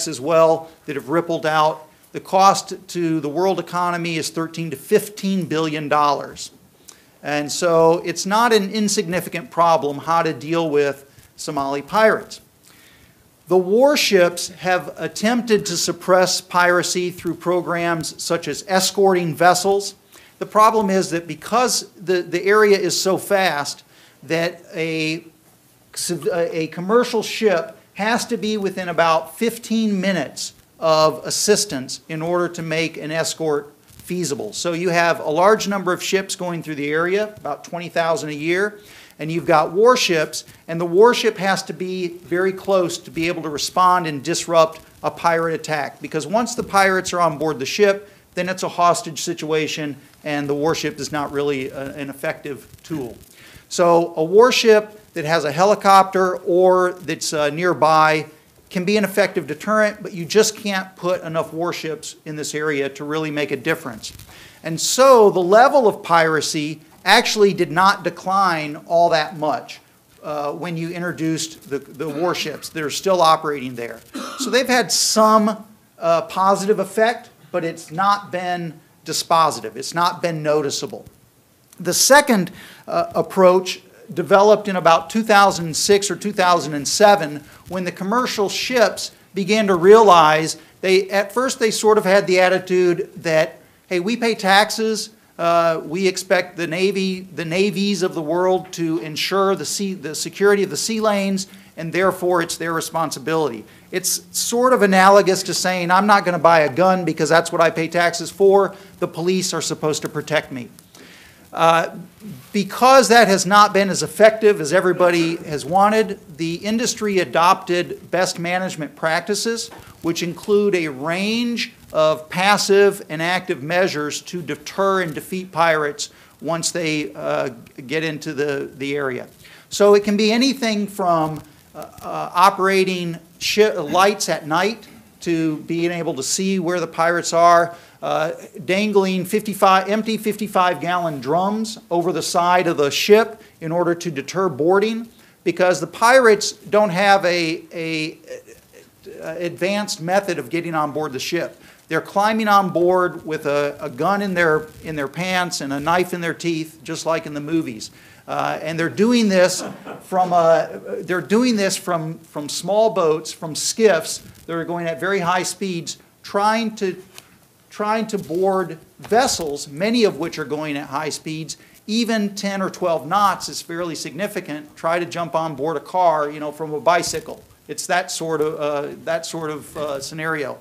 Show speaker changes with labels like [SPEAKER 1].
[SPEAKER 1] as well that have rippled out. The cost to the world economy is $13 to $15 billion. And so it's not an insignificant problem how to deal with Somali pirates. The warships have attempted to suppress piracy through programs such as escorting vessels. The problem is that because the area is so fast that a commercial ship has to be within about 15 minutes of assistance in order to make an escort feasible. So you have a large number of ships going through the area, about 20,000 a year, and you've got warships, and the warship has to be very close to be able to respond and disrupt a pirate attack. Because once the pirates are on board the ship, then it's a hostage situation, and the warship is not really an effective tool. So a warship that has a helicopter or that's nearby can be an effective deterrent, but you just can't put enough warships in this area to really make a difference. And so the level of piracy actually did not decline all that much when you introduced the warships that are still operating there. So they've had some positive effect, but it's not been dispositive. It's not been noticeable. The second approach developed in about 2006 or 2007 when the commercial ships began to realize at first they sort of had the attitude that, hey, we pay taxes, we expect the navies of the world to ensure the security of the sea lanes, and therefore it's their responsibility. It's sort of analogous to saying, I'm not going to buy a gun because that's what I pay taxes for. The police are supposed to protect me. Because that has not been as effective as everybody has wanted, the industry adopted best management practices, which include a range of passive and active measures to deter and defeat pirates once they get into the area. So it can be anything from operating lights at night to being able to see where the pirates are, dangling empty 55-gallon drums over the side of the ship in order to deter boarding, because the pirates don't have a advanced method of getting on board the ship. They're climbing on board with a gun in their pants and a knife in their teeth, just like in the movies. And they're doing this from small boats, from skiffs that are going at very high speeds, trying to board vessels, many of which are going at high speeds. Even 10 or 12 knots is fairly significant. Try to jump on board a car, from a bicycle. It's that sort of scenario.